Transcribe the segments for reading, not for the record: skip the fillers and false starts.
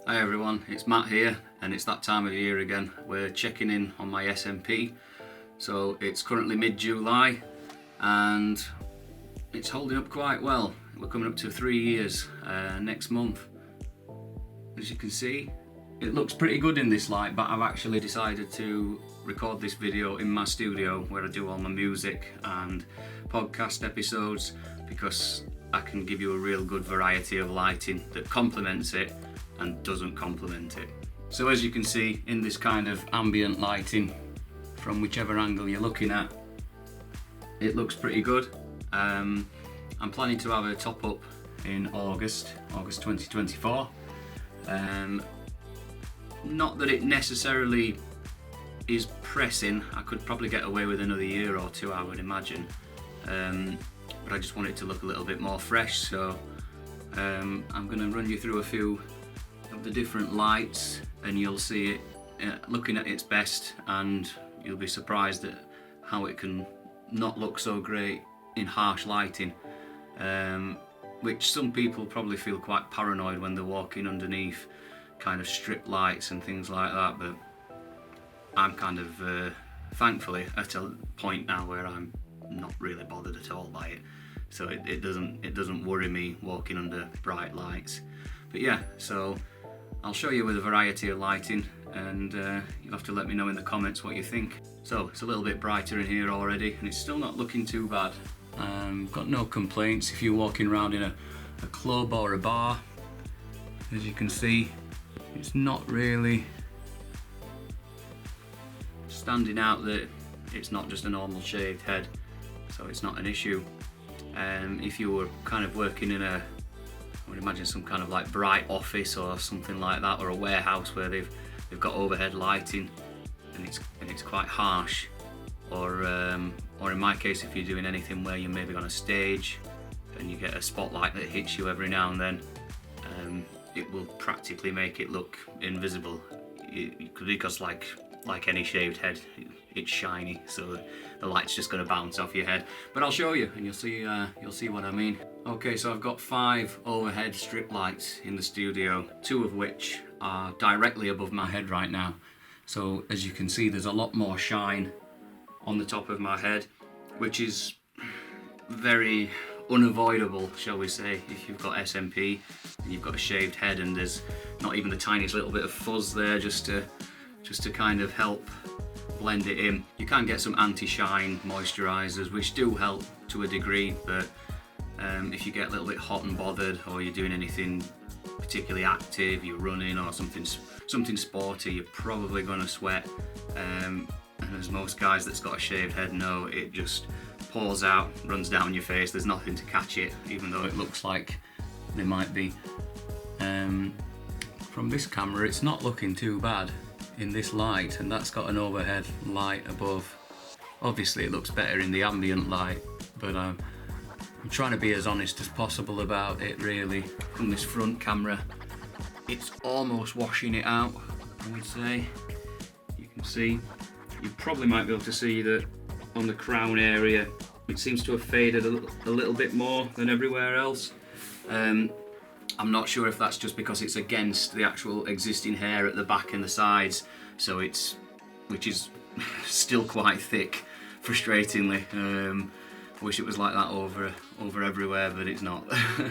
Hi everyone, it's Matt here, and it's that time of year again. We're checking in on my SMP. So it's currently mid-July and it's holding up quite well. We're coming up to 3 years next month. As you can see, it looks pretty good in this light, but I've actually decided to record this video in my studio where I do all my music and podcast episodes, because I can give you a real good variety of lighting that complements it and doesn't complement it. So as you can see, in this kind of ambient lighting, from whichever angle you're looking at, it looks pretty good. I'm planning to have a top up in August 2024. Not that it necessarily is pressing. I could probably get away with another year or two, I would imagine. But I just want it to look a little bit more fresh, so I'm going to run you through a few of the different lights and you'll see it looking at its best, and you'll be surprised at how it can not look so great in harsh lighting, which some people probably feel quite paranoid when they're walking underneath kind of strip lights and things like that, but I'm kind of thankfully at a point now where I'm not really bothered at all by it, so it doesn't worry me walking under bright lights. But yeah, so I'll show you with a variety of lighting, and you'll have to let me know in the comments what you think. So it's a little bit brighter in here already, and it's still not looking too bad. Got no complaints if you're walking around in a club or a bar. As you can see, it's not really standing out that it's not just a normal shaved head, so it's not an issue. If you were kind of working in I would imagine some kind of like bright office or something like that, or a warehouse where they've got overhead lighting and it's quite harsh, or in my case, if you're doing anything where you're maybe on a stage and you get a spotlight that hits you every now and then, it will practically make it look invisible, because like any shaved head, it's shiny, so the light's just going to bounce off your head. But I'll show you and you'll see what I mean. Okay, so I've got 5 overhead strip lights in the studio, 2 of which are directly above my head right now. So as you can see, there's a lot more shine on the top of my head, which is very unavoidable, shall we say, if you've got SMP and you've got a shaved head and there's not even the tiniest little bit of fuzz there just to kind of help blend it in. You can get some anti-shine moisturizers which do help to a degree, but if you get a little bit hot and bothered, or you're doing anything particularly active, you're running or something sporty, you're probably going to sweat, and as most guys that's got a shaved head know, it just pours out, runs down your face. There's nothing to catch it, even though it looks like there might be. From this camera, it's not looking too bad in this light, and that's got an overhead light above. Obviously it looks better in the ambient light, but I'm trying to be as honest as possible about it really. From this front camera, it's almost washing it out, I would say. You can see, you probably might be able to see that on the crown area it seems to have faded a little bit more than everywhere else. I'm not sure if that's just because it's against the actual existing hair at the back and the sides, so which is still quite thick, frustratingly. I wish it was like that over everywhere, but it's not.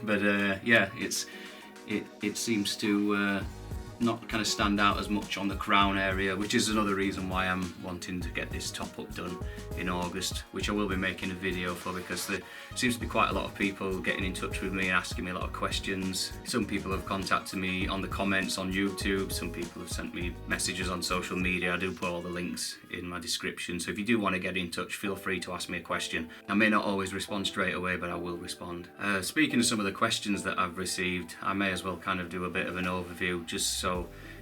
But yeah, it seems to not kind of stand out as much on the crown area, which is another reason why I'm wanting to get this top up done in August, which I will be making a video for, because there seems to be quite a lot of people getting in touch with me and asking me a lot of questions. Some people have contacted me on the comments on YouTube, some people have sent me messages on social media. I do put all the links in my description, so if you do want to get in touch, feel free to ask me a question. I may not always respond straight away, but I will respond. Speaking of some of the questions that I've received, I may as well kind of do a bit of an overview, just so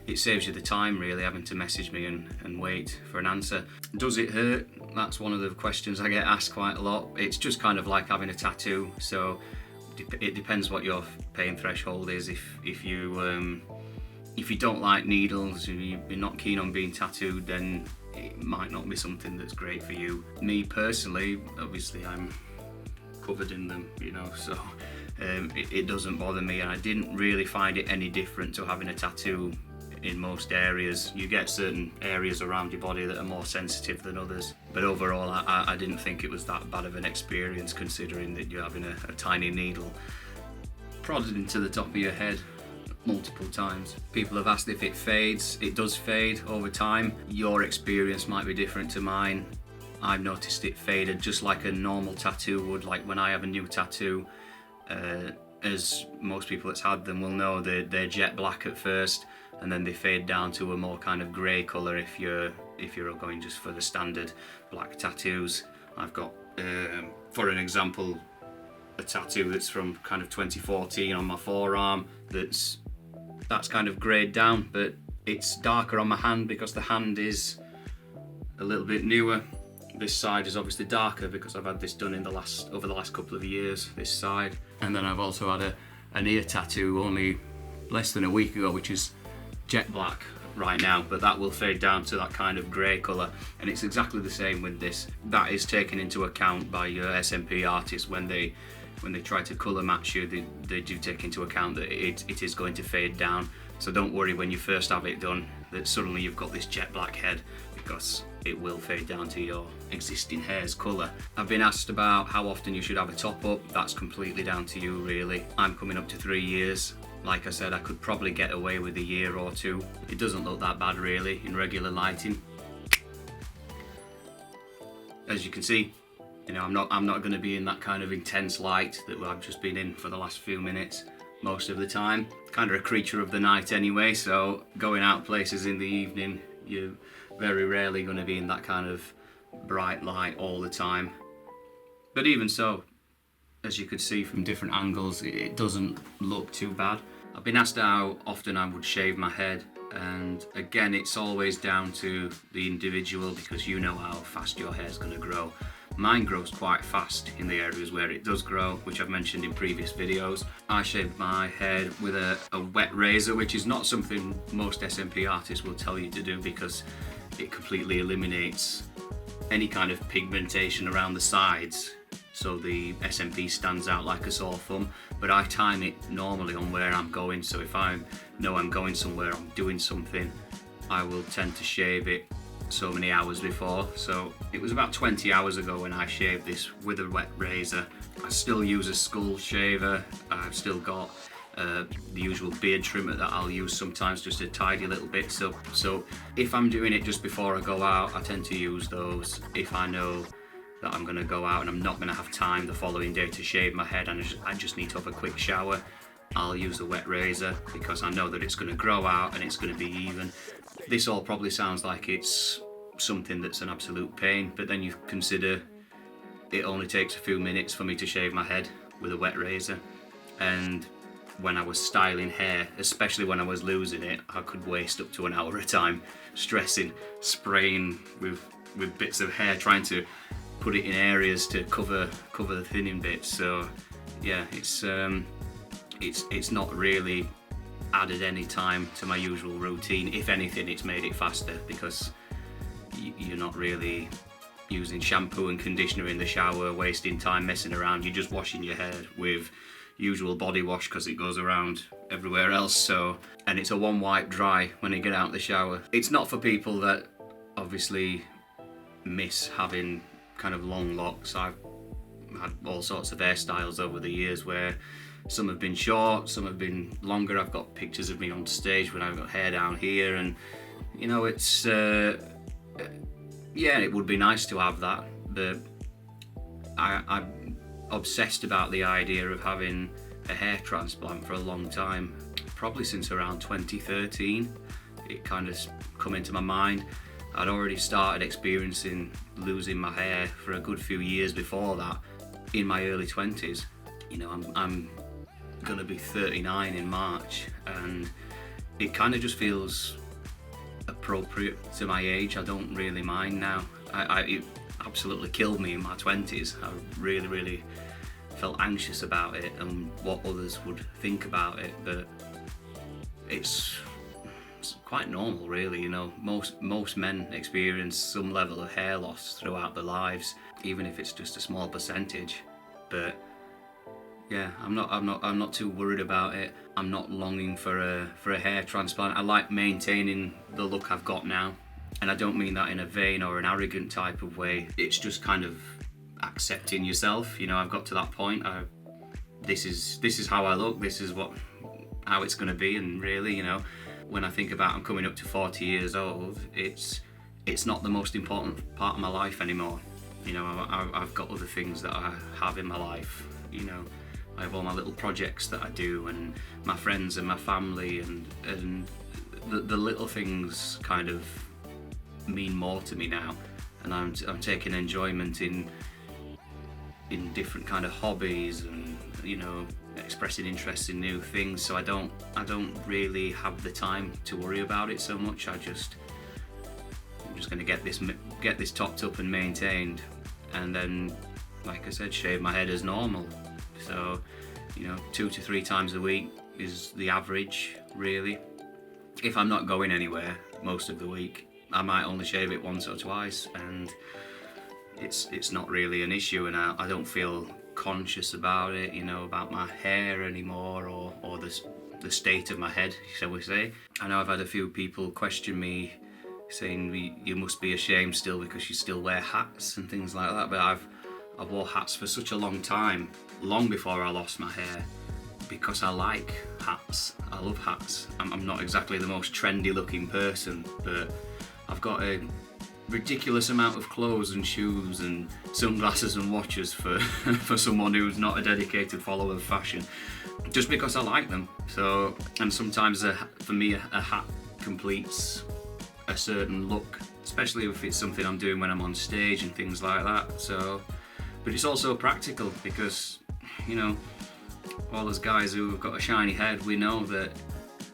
it saves you the time really having to message me and wait for an answer. Does it hurt? That's one of the questions I get asked quite a lot. It's just kind of like having a tattoo, so it depends what your pain threshold is. If you don't like needles, you're not keen on being tattooed, then it might not be something that's great for you. Me personally, obviously I'm covered in them, you know, so it doesn't bother me, and I didn't really find it any different to having a tattoo in most areas. You get certain areas around your body that are more sensitive than others, but overall I didn't think it was that bad of an experience, considering that you're having a tiny needle prodded into the top of your head multiple times. People have asked if it fades. It does fade over time. Your experience might be different to mine. I've noticed it faded just like a normal tattoo would. Like when I have a new tattoo, as most people that's had them will know, they're jet black at first, and then they fade down to a more kind of grey colour if you're going just for the standard black tattoos. I've got, for an example, a tattoo that's from kind of 2014 on my forearm that's kind of greyed down, but it's darker on my hand because the hand is a little bit newer. This side is obviously darker because I've had this done over the last couple of years, this side. And then I've also had an ear tattoo only less than a week ago, which is jet black right now, but that will fade down to that kind of grey colour, and it's exactly the same with this. That is taken into account by your SMP artists when they try to colour match you. They do take into account that it is going to fade down, so don't worry when you first have it done that suddenly you've got this jet black head, because it will fade down to your existing hair's colour. I've been asked about how often you should have a top up. That's completely down to you really. I'm coming up to 3 years. Like I said, I could probably get away with a year or two. It doesn't look that bad really in regular lighting. As you can see, you know, I'm not going to be in that kind of intense light that I've just been in for the last few minutes most of the time. Kind of a creature of the night anyway, so going out places in the evening, you're very rarely going to be in that kind of bright light all the time. But even so, as you could see from different angles, it doesn't look too bad. I've been asked how often I would shave my head, and again, it's always down to the individual, because you know how fast your hair's going to grow. Mine grows quite fast in the areas where it does grow, which I've mentioned in previous videos. I shave my head with a wet razor, which is not something most SMP artists will tell you to do, because it completely eliminates any kind of pigmentation around the sides, so the SMP stands out like a sore thumb. But I time it normally on where I'm going, so if I know I'm going somewhere, I'm doing something, I will tend to shave it so many hours before. So it was about 20 hours ago when I shaved this with a wet razor. I still use a skull shaver. I've still got the usual beard trimmer that I'll use sometimes just to tidy little bits up. So if I'm doing it just before I go out, I tend to use those. If I know that I'm going to go out and I'm not going to have time the following day to shave my head and I just need to have a quick shower, I'll use a wet razor, because I know that it's going to grow out and it's going to be even. This all probably sounds like it's something that's an absolute pain, but then you consider it only takes a few minutes for me to shave my head with a wet razor. And when I was styling hair, especially when I was losing it, I could waste up to an hour at a time stressing, spraying with bits of hair, trying to put it in areas to cover the thinning bits. So yeah, it's not really added any time to my usual routine. If anything, it's made it faster, because you're not really using shampoo and conditioner in the shower, wasting time messing around. You're just washing your hair with usual body wash, because it goes around everywhere else. So, and it's a one wipe dry when you get out of the shower. It's not for people that obviously miss having kind of long locks. I've had all sorts of hairstyles over the years where some have been short, some have been longer. I've got pictures of me on stage when I've got hair down here, and you know, it's yeah, it would be nice to have that, but I'm obsessed about the idea of having a hair transplant for a long time, probably since around 2013. It kind of come into my mind. I'd already started experiencing losing my hair for a good few years before that, in my early 20s. You know, I'm gonna be 39 in March, and it kind of just feels appropriate to my age. I don't really mind now. It absolutely killed me in my 20s. I really felt anxious about it and what others would think about it, but it's quite normal really. You know, most men experience some level of hair loss throughout their lives, even if it's just a small percentage. But yeah, I'm not too worried about it. I'm not longing for a hair transplant. I like maintaining the look I've got now, and I don't mean that in a vain or an arrogant type of way. It's just kind of accepting yourself. You know, I've got to that point. This is how I look. This is how it's going to be. And really, you know, when I think about I'm coming up to 40 years old, it's not the most important part of my life anymore. You know, I've got other things that I have in my life. You know, I have all my little projects that I do, and my friends and my family, and the little things kind of mean more to me now, and I'm taking enjoyment in different kind of hobbies, and you know, expressing interest in new things. So I don't really have the time to worry about it so much. I'm just going to get this topped up and maintained, and then, like I said, shave my head as normal. So, you know, 2 to 3 times a week is the average, really. If I'm not going anywhere most of the week, I might only shave it once or twice, and it's not really an issue, and I don't feel conscious about it, you know, about my hair anymore, or the state of my head, shall we say. I know I've had a few people question me, saying you must be ashamed still because you still wear hats and things like that, but I wore hats for such a long time, long before I lost my hair, because I like hats. I love hats. I'm not exactly the most trendy looking person, but I've got a ridiculous amount of clothes and shoes and sunglasses and watches for someone who's not a dedicated follower of fashion, just because I like them. So, and sometimes for me a hat completes a certain look, especially if it's something I'm doing when I'm on stage and things like that. So, but it's also practical because, you know, all those guys who have got a shiny head, we know that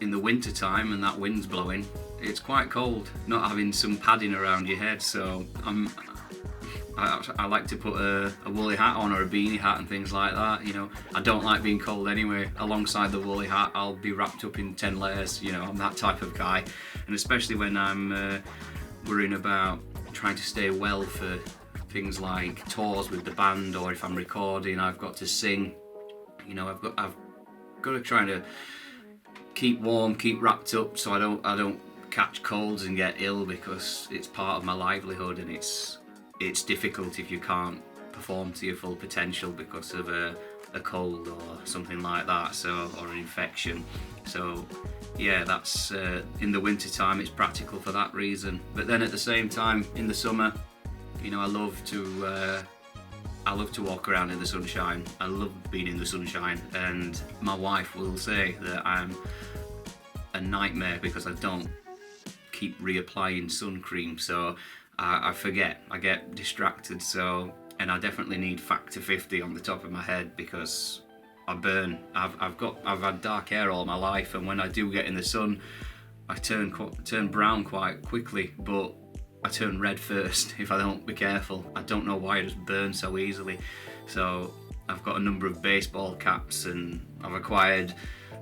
in the winter time and that wind's blowing, it's quite cold not having some padding around your head. So I like to put a woolly hat on, or a beanie hat and things like that. You know, I don't like being cold anyway. Alongside the woolly hat, I'll be wrapped up in 10 layers. You know, I'm that type of guy, and especially when I'm worrying about trying to stay well for things like tours with the band, or if I'm recording, I've got to sing. You know, I've got to try to keep warm, keep wrapped up, so I don't catch colds and get ill, because it's part of my livelihood, and it's difficult if you can't perform to your full potential because of a cold or something like that, so, or an infection. So yeah, that's in the winter time it's practical for that reason. But then at the same time, in the summer, you know, I love to walk around in the sunshine. I love being in the sunshine, and my wife will say that I'm a nightmare because I don't keep reapplying sun cream, so I forget, I get distracted. So, and I definitely need factor 50 on the top of my head because I burn. I've had dark hair all my life, and when I do get in the sun, I turn brown quite quickly, but I turn red first if I don't be careful. I don't know why I just burn so easily. So I've got a number of baseball caps, and I've acquired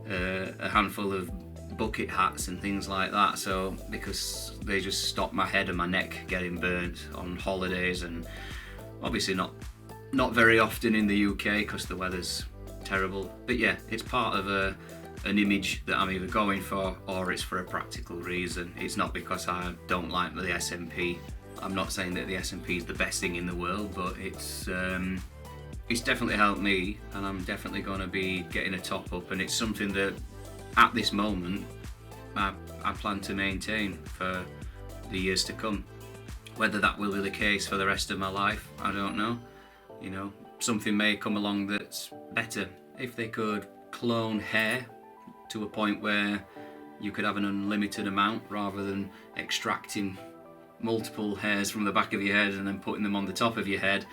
a handful of bucket hats and things like that, so because they just stop my head and my neck getting burnt on holidays, and obviously not very often in the UK because the weather's terrible. But yeah, it's part of an image that I'm either going for, or it's for a practical reason. It's not because I don't like the SMP. I'm not saying that the SMP is the best thing in the world, but it's definitely helped me, and I'm definitely going to be getting a top up, and it's something that at this moment I plan to maintain for the years to come. Whether that will be the case for the rest of my life, I don't know. You know, something may come along that's better. If they could clone hair to a point where you could have an unlimited amount, rather than extracting multiple hairs from the back of your head and then putting them on the top of your head,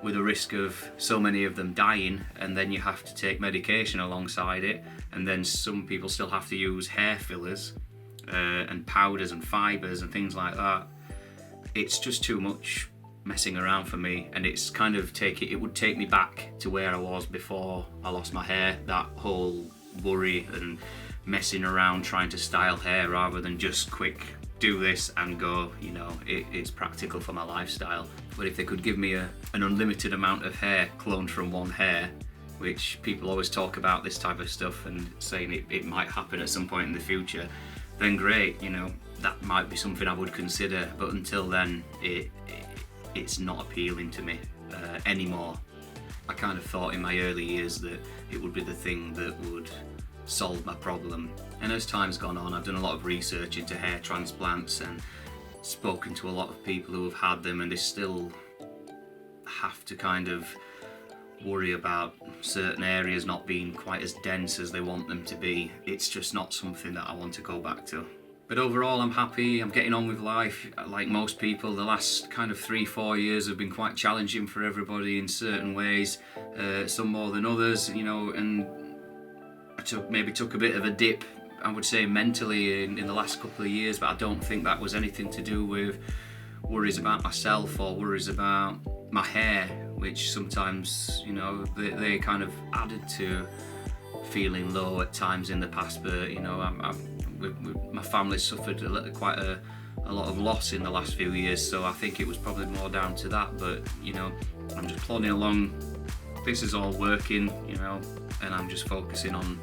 with a risk of so many of them dying, and then you have to take medication alongside it, and then some people still have to use hair fillers and powders and fibres and things like that. It's just too much messing around for me, and it's kind of it would take me back to where I was before I lost my hair. That whole worry and messing around trying to style hair, rather than just quick do this and go, you know, it's practical for my lifestyle. But if they could give me an unlimited amount of hair cloned from one hair, which people always talk about this type of stuff and saying it might happen at some point in the future, then great, you know, that might be something I would consider. But until then, it's not appealing to me anymore. I kind of thought in my early years that it would be the thing that would solve my problem. And as time's gone on, I've done a lot of research into hair transplants and spoken to a lot of people who have had them, and they still have to kind of worry about certain areas not being quite as dense as they want them to be. It's just not something that I want to go back to. But overall, I'm happy, I'm getting on with life. Like most people, the last kind of 3-4 years have been quite challenging for everybody in certain ways, some more than others, you know, and I maybe took a bit of a dip, I would say, mentally in the last couple of years, but I don't think that was anything to do with worries about myself or worries about my hair, which sometimes, you know, they kind of added to feeling low at times in the past. But, you know, my family suffered quite a lot of loss in the last few years, so I think it was probably more down to that. But, you know, I'm just plodding along. This is all working, you know, and I'm just focusing on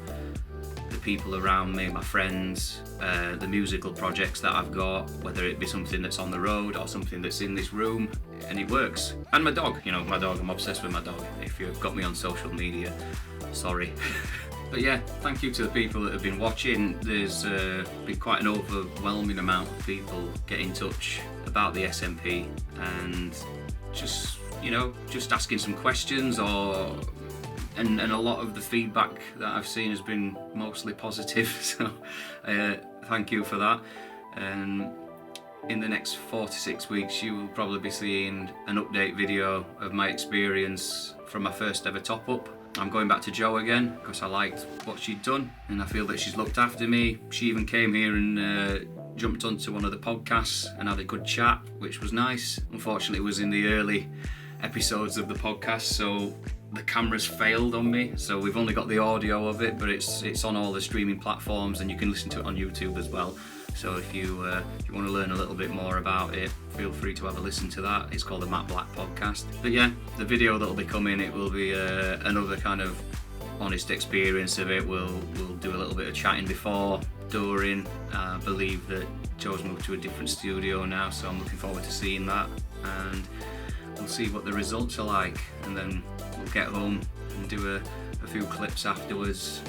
the people around me, my friends, the musical projects that I've got, whether it be something that's on the road or something that's in this room, and it works. And my dog, you know, my dog, I'm obsessed with my dog. If you've got me on social media, sorry. But yeah, thank you to the people that have been watching. There's been quite an overwhelming amount of people get in touch about the SMP and just, you know, just asking some questions, and a lot of the feedback that I've seen has been mostly positive, so thank you for that. And in the next 4 to 6 weeks, you will probably be seeing an update video of my experience from my first ever top up. I'm going back to Jo again because I liked what she'd done and I feel that she's looked after me. She even came here and jumped onto one of the podcasts and had a good chat, which was nice. Unfortunately, it was in the early episodes of the podcast, so the camera's failed on me, so we've only got the audio of it, but it's on all the streaming platforms and you can listen to it on YouTube as well. So if you want to learn a little bit more about it, feel free to have a listen to that. It's called the Matt Black Podcast. But yeah, the video that'll be coming, it will be another kind of honest experience of it. We'll do a little bit of chatting before, during. I believe that Joe's moved to a different studio now, so I'm looking forward to seeing that, and we'll see what the results are like, and then we'll get home and do a few clips afterwards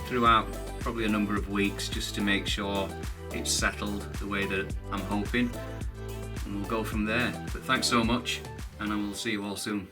throughout probably a number of weeks, just to make sure it's settled the way that I'm hoping, and we'll go from there. But thanks so much, and I will see you all soon.